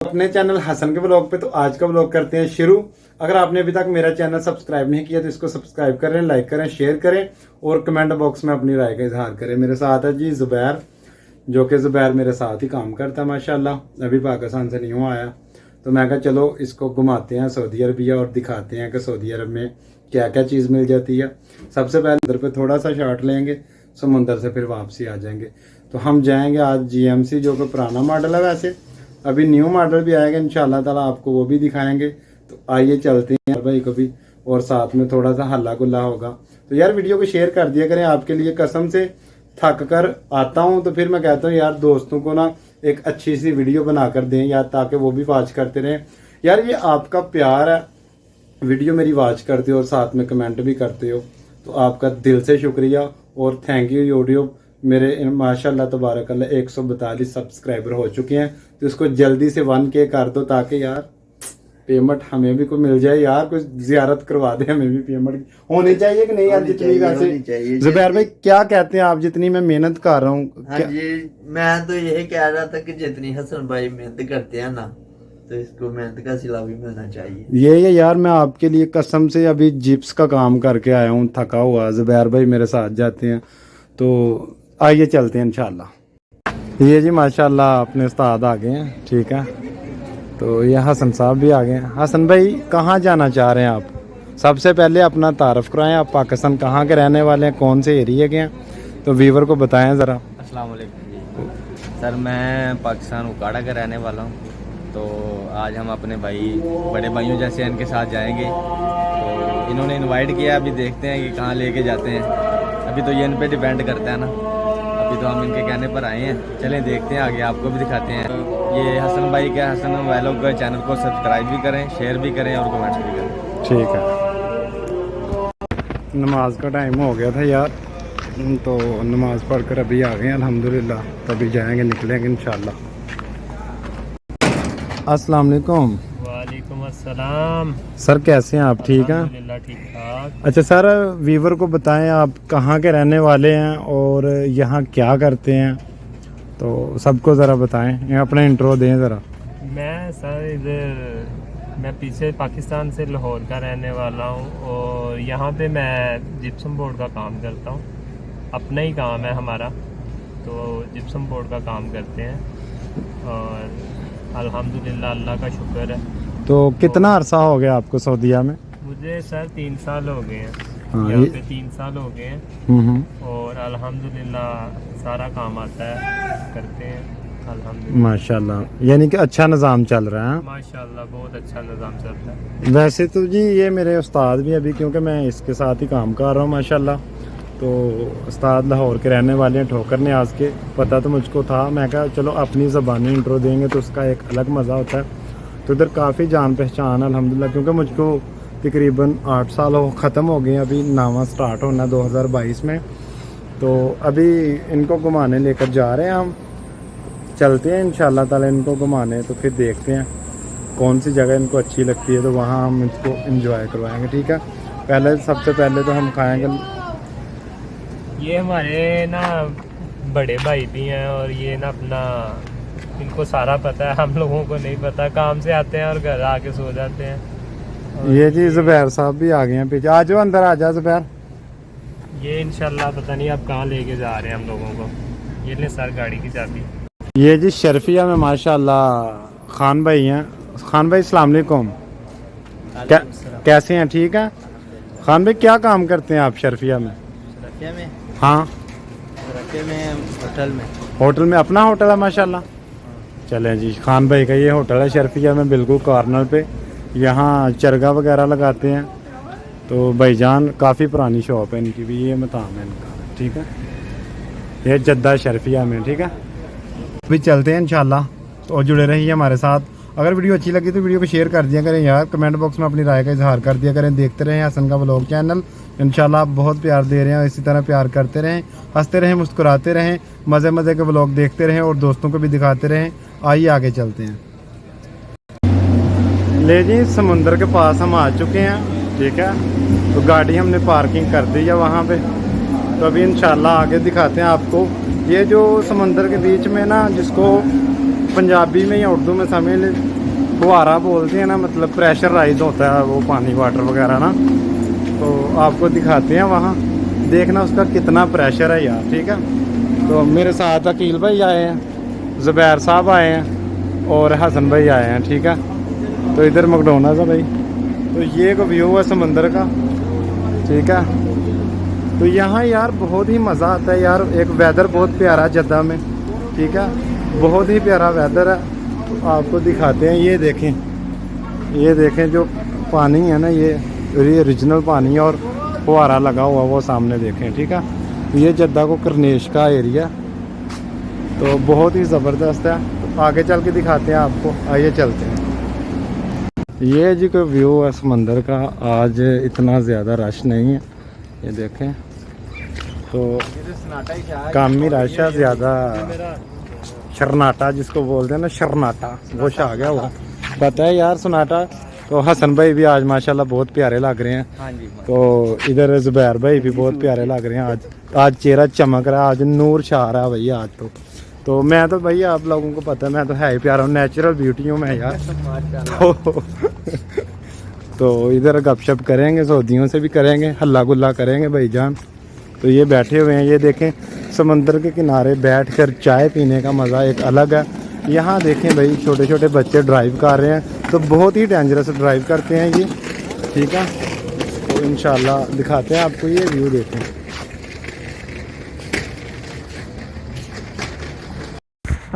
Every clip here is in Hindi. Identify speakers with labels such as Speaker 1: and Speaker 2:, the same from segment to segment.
Speaker 1: अपने चैनल हसन के ब्लॉग पे। तो आज का ब्लॉग करते हैं शुरू। अगर आपने अभी तक मेरा चैनल सब्सक्राइब नहीं किया तो इसको सब्सक्राइब करें, लाइक करें, शेयर करें और कमेंट बॉक्स में अपनी राय का इजहार करें। मेरे साथ है जी ज़ुबैर, जो कि ज़ुबैर मेरे साथ ही काम करता है माशाल्लाह। अभी पाकिस्तान से नहीं हुआ आया, तो मैं कहा चलो इसको घुमाते हैं सऊदी अरबिया और दिखाते हैं कि सऊदी अरब में क्या क्या चीज़ मिल जाती है। सबसे पहले इधर पे थोड़ा सा शॉट लेंगे, समुंदर से फिर वापसी आ जाएंगे। तो हम जाएंगे आज GMC, जो कि पुराना मॉडल है, वैसे अभी न्यू मॉडल भी आएगा इंशाल्लाह ताला, आपको वो भी दिखाएंगे। तो आइए चलते हैं भाई को भी, और साथ में थोड़ा सा हल्ला गुल्ला होगा। तो यार वीडियो को शेयर कर दिया करें, आपके लिए कसम से थक कर आता हूँ तो फिर मैं कहता हूँ यार दोस्तों को ना एक अच्छी सी वीडियो बना कर दें यार, ताकि वो भी वॉच करते रहें। यार ये आपका प्यार है, वीडियो मेरी वॉच करते हो और साथ में कमेंट भी करते हो, तो आपका दिल से शुक्रिया और थैंक यू। यूट्यूब मेरे माशाल्लाह तबारकल्लाह 142 सब्सक्राइबर हो चुके हैं, तो इसको जल्दी से 1K कर दो, ताकि यार पेमेंट हमें भी कोई मिल जाए यार, कोई जियारत करवा दे, हमें भी पेमेंट होनी चाहिए कि नहीं यार। जितनी वैसे ज़ुबैर भाई क्या कहते हैं आप, जितनी मैं मेहनत कर रहा हूँ।
Speaker 2: हाँ जी, मैं तो यही कह रहा था कि जितनी हसन भाई मेहनत करते हैं ना, तो इसको मेहनत का सिला भी मिलना चाहिए।
Speaker 1: ये यार मैं आपके लिए कसम से अभी जिप्स का काम करके आया हूँ, थका हुआ। ज़ुबैर भाई मेरे साथ जाते हैं, तो आइए चलते हैं इंशाल्लाह। ये जी माशाल्लाह अपने उस्ताद आ गए हैं, ठीक है। तो ये हसन साहब भी आ गए हैं। हसन भाई कहाँ जाना चाह रहे हैं आप? सबसे पहले अपना तारफ़ कराएं, आप पाकिस्तान कहाँ के रहने वाले हैं, कौन से एरिया के हैं, तो व्यूवर को बताएं ज़रा।
Speaker 3: अस्सलाम वालेकुम जी सर, मैं पाकिस्तान उकाड़ा का रहने वाला हूँ। तो आज हम अपने भाई बड़े भाइयों जैसे इनके साथ जाएंगे। तो इन्होंने इनवाइट किया, अभी देखते हैं कि कहाँ लेके जाते हैं। अभी तो ये इन पे डिपेंड करता है ना, अभी तो हम इनके कहने पर आए हैं। चलें देखते हैं, आगे आपको भी दिखाते हैं। ये हसन भाई का, हसन वैलोग का चैनल को सब्सक्राइब भी करें, शेयर भी करें और कमेंट्स भी करें।
Speaker 1: ठीक है। नमाज का टाइम हो गया था यार, तो नमाज पढ़कर अभी आ गए अल्हम्दुलिल्लाह, तभी जाएंगे, निकलेंगे इंशाल्लाह। अस्सलाम वालेकुम।
Speaker 4: वालेकुम अस्सलाम।
Speaker 1: सर कैसे हैं आप? ठीक हैं?
Speaker 4: अल्हम्दुलिल्लाह ठीक ठाक।
Speaker 1: अच्छा सर, व्यूवर को बताएं आप कहाँ के रहने वाले हैं और यहाँ क्या करते हैं, तो सबको ज़रा बताएं, अपना इंट्रो दें ज़रा।
Speaker 4: मैं सर इधर, मैं पीछे पाकिस्तान से लाहौर का रहने वाला हूँ, और यहाँ पे मैं जिप्सम बोर्ड का काम करता हूँ। अपना ही काम है हमारा, तो जिप्सम बोर्ड का काम करते हैं और अल्हम्दुलिल्लाह अल्लाह का शुक्र है।
Speaker 1: तो कितना अरसा हो गया आपको सऊदीया में?
Speaker 4: मुझे सर 3 साल हो गए हैं,
Speaker 1: हाँ,
Speaker 4: यहाँ पे 3 साल हो गए हैं,
Speaker 1: हम्म।
Speaker 4: और अल्हम्दुलिल्लाह सारा काम आता है, करते हैं अल्हम्दुलिल्लाह।
Speaker 1: माशाल्लाह, यानी कि अच्छा निज़ाम चल रहा है।
Speaker 4: माशाल्लाह बहुत अच्छा निज़ाम चलता है।
Speaker 1: वैसे तो जी ये मेरे उस्ताद भी अभी, क्योंकि मैं इसके साथ ही काम कर रहा हूँ माशाल्लाह, तो उस्ताद लाहौर के रहने वाले हैं, ठोकर न्याज के। पता तो मुझको था, मैं कहा चलो अपनी ज़बानी इंट्रो देंगे तो उसका एक अलग मज़ा होता है। तो इधर काफ़ी जान पहचान अल्हम्दुलिल्लाह, क्योंकि मुझको तकरीबन 8 साल ख़त्म हो गए, अभी नामा स्टार्ट होना 2022 में। तो अभी इनको घुमाने लेकर जा रहे हैं हम, चलते हैं इंशाल्लाह ताला इनको घुमाने, तो फिर देखते हैं कौन सी जगह इनको अच्छी लगती है, तो वहाँ हम इसको एंजॉय करवाएंगे, ठीक है। पहले सबसे पहले तो हम खाएंगे,
Speaker 4: ये हमारे ना बड़े भाई भी हैं, और ये ना अपना, इनको सारा पता है, हम लोगों को नहीं पता। काम से आते हैं और घर आके सो जाते हैं।
Speaker 1: ये जी ज़ुबैर साहब भी आ गए हैं पीछे। आ जाओ अंदर, आ जाओ ज़ुबैर।
Speaker 4: ये इंशाल्लाह पता नहीं आप कहाँ लेके जा रहे हैं हम लोगों को। ये ले सर गाड़ी की चाबी।
Speaker 1: ये जी शर्फिया में माशाल्लाह खान भाई हैं। खान भाई अस्सलाम वालेकुम, कैसे हैं? ठीक है। खान भाई क्या काम करते हैं आप शर्फिया में?
Speaker 2: रफिया में?
Speaker 1: हाँ,
Speaker 2: रफिया में होटल में।
Speaker 1: होटल में? अपना होटल है माशाल्लाह। चलें जी, खान भाई का ये होटल है शर्फिया में, बिल्कुल कॉर्नर पे। यहाँ चरगा वगैरह लगाते हैं। तो भाईजान काफ़ी पुरानी शॉप है इनकी भी, ये मकाम है इनका, ठीक है। ये जद्दा शर्फिया में, ठीक है। अभी चलते हैं इंशाल्लाह, तो जुड़े रहिए हमारे साथ। अगर वीडियो अच्छी लगी तो वीडियो को शेयर कर दिया करें यार, कमेंट बॉक्स में अपनी राय का इजहार कर दिया करें। देखते रहें हसन का व्लॉग चैनल, इंशाल्लाह आप बहुत प्यार दे रहे हैं, इसी तरह प्यार करते रहें, हंसते रहें, मुस्कुराते रहें, मज़े मज़े के व्लॉग देखते रहें और दोस्तों को भी दिखाते रहें। आइए आगे चलते हैं। ले जी समुंदर के पास हम आ चुके हैं, ठीक है। तो गाड़ी हमने पार्किंग कर दी है वहाँ पे, तो अभी इंशाल्लाह आगे दिखाते हैं आपको। ये जो समंदर के बीच में ना, जिसको पंजाबी में या उर्दू में समझ ले, फुहारा बोलते हैं ना, मतलब प्रेशर राइज होता है वो पानी वाटर वगैरह ना। तो आपको दिखाते हैं वहाँ, देखना उसका कितना प्रेशर है यार, ठीक है। तो मेरे साथ अकील भाई आए हैं, ज़ुबैर साहब आए हैं और हसन भाई आए हैं, ठीक है। तो इधर मैकडॉनल्ड्स है भाई। तो ये को व्यू है समंदर का, ठीक है। तो यहाँ यार बहुत ही मज़ा आता है यार, एक वेदर बहुत प्यारा है जद्दा में, ठीक है, बहुत ही प्यारा वेदर है। तो आपको दिखाते हैं, ये देखें जो पानी है ना, ये ओरिजिनल पानी है और फुहारा लगा हुआ वो सामने देखें, ठीक है। ये जद्दा को करनेश का एरिया, तो बहुत ही ज़बरदस्त है। तो आगे चल के दिखाते हैं आपको, आइए चलते हैं। ये जी कोई व्यू है समंदर का, आज इतना ज़्यादा रश नहीं है, ये देखें। तो कम ही रश है, ज़्यादा शरनाटा जिसको बोलते हैं ना, शरनाटा वो छा गया हुआ, पता है यार सन्नाटा। तो हसन भाई भी आज माशाल्लाह बहुत प्यारे लग रहे हैं।
Speaker 3: हाँ जी।
Speaker 1: तो इधर ज़ुबैर भाई भी बहुत प्यारे लग रहे हैं आज चेहरा चमक रहा है, आज नूर छा रहा है भैया आज तो मैं तो भैया आप लोगों को पता है, मैं तो है ही प्यारा हूँ, नेचुरल ब्यूटी हूँ मैं यार। तो इधर गपशप करेंगे, सऊदियों से भी करेंगे, हल्ला गुल्ला करेंगे भाईजान। तो ये बैठे हुए हैं, ये देखें समंदर के किनारे बैठ कर चाय पीने का मज़ा एक अलग है। यहाँ देखें भाई छोटे छोटे बच्चे ड्राइव कर रहे हैं, तो बहुत ही डेंजरस ड्राइव करते हैं ये, ठीक है। तो इंशाल्लाह दिखाते हैं आपको, ये व्यू देखें।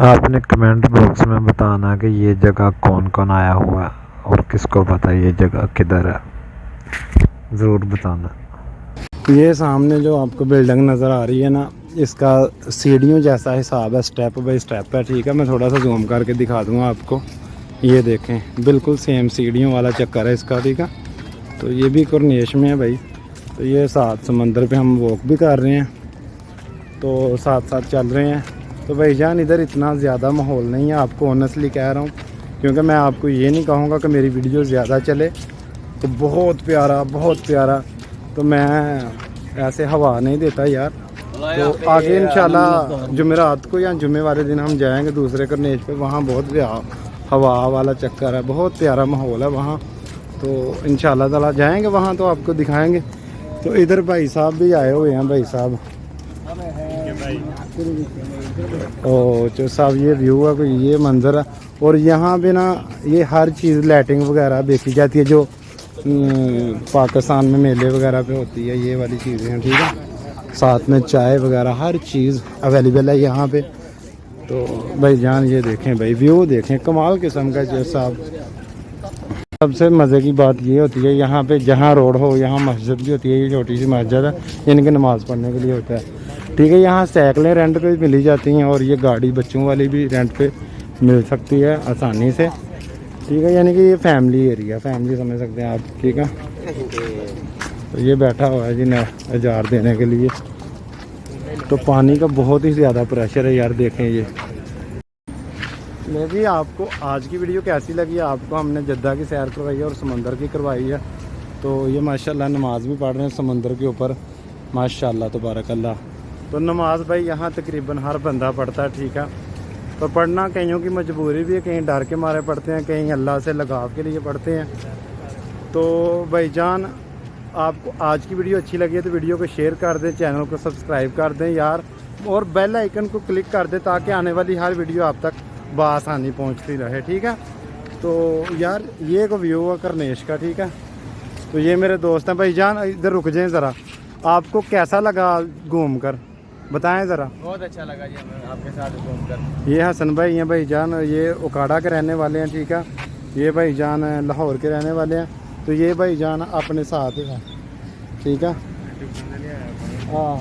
Speaker 1: आपने कमेंट बॉक्स में बताना कि ये जगह कौन कौन आया हुआ है और किसको पता है ये जगह किधर है, ज़रूर बताना। ये सामने जो आपको बिल्डिंग नज़र आ रही है ना, इसका सीढ़ियों जैसा हिसाब है, स्टेप बाय स्टेप है, ठीक है। मैं थोड़ा सा जूम करके दिखा दूंगा आपको, ये देखें बिल्कुल सेम सीढ़ियों वाला चक्कर है इसका, ठीक है। तो ये भी करनेश में है भाई। तो ये साथ समंदर पे हम वॉक भी कर रहे हैं, तो साथ साथ चल रहे हैं। तो भाईजान इधर इतना ज़्यादा माहौल नहीं है, आपको ऑनेस्टली कह रहा हूँ, क्योंकि मैं आपको ये नहीं कहूँगा कि मेरी वीडियो ज़्यादा चले। तो बहुत प्यारा, तो मैं ऐसे हवा नहीं देता यार। तो आगे इंशाल्लाह जुमेरात को या जुमे वाले दिन हम जाएंगे दूसरे करनेश पे, वहाँ बहुत हवा वाला चक्कर है, बहुत प्यारा माहौल है वहाँ। तो इंशाल्लाह ताला जाएंगे वहाँ, तो आपको दिखाएंगे। तो इधर भाई साहब भी आए हुए हैं, भाई साहब ओ जो साहब, ये व्यू है, कोई ये मंजर है। और यहाँ पे ना ये हर चीज़ लाइटिंग वगैरह बेची जाती है, जो पाकिस्तान में मेले वगैरह पे होती है, ये वाली चीज़ें हैं, ठीक है। साथ में चाय वगैरह हर चीज़ अवेलेबल है यहाँ पे। तो भाईजान ये देखें भाई, व्यू देखें कमाल किस्म का जो साहब। सबसे मज़े की बात ये होती है यहाँ पे, जहाँ रोड हो यहाँ मस्जिद भी होती है, ये छोटी सी मस्जिद है, इनके नमाज़ पढ़ने के लिए होता है, ठीक है। यहाँ साइकिलें रेंट पे मिली जाती हैं और ये गाड़ी बच्चों वाली भी रेंट पे मिल सकती है आसानी से, ठीक है। यानी कि ये फैमिली एरिया, फैमिली समझ सकते हैं आप, ठीक है। तो ये बैठा हुआ है जी इजार देने के लिए। तो पानी का बहुत ही ज़्यादा प्रेशर है यार, देखें ये। जी आपको आज की वीडियो कैसी लगी? आपको हमने जद्दा की सैर करवाई है और समंदर की करवाई है। तो ये माशाल्लाह नमाज भी पढ़ रहे हैं समंदर के ऊपर, माशाल्लाह तबारकल्लाह। तो नमाज भाई यहाँ तकरीबन हर बंदा पढ़ता है, ठीक है। तो पढ़ना कईयों की मजबूरी भी है, कहीं डर के मारे पढ़ते हैं, कहीं अल्लाह से लगाव के लिए पढ़ते हैं। तो भाईजान आपको आज की वीडियो अच्छी लगी है तो वीडियो को शेयर कर दें, चैनल को सब्सक्राइब कर दें यार, और बेल आइकन को क्लिक कर दें ताकि आने वाली हर वीडियो आप तक बआसानी पहुंचती रहे, ठीक है। तो यार ये को व्यू है करनेश का, ठीक है। तो ये मेरे दोस्त हैं भाईजान, इधर रुक जाएं ज़रा, आपको कैसा लगा घूम कर बताएं ज़रा।
Speaker 3: बहुत अच्छा लगा जी हमें आपके साथ घूम कर।
Speaker 1: ये हसन भाई हैं भाईजान, ये उकाड़ा के रहने वाले हैं, ठीक है। ये भाईजान लाहौर के रहने वाले हैं। तो ये भाईजान अपने साथ ही हैं, ठीक है। हाँ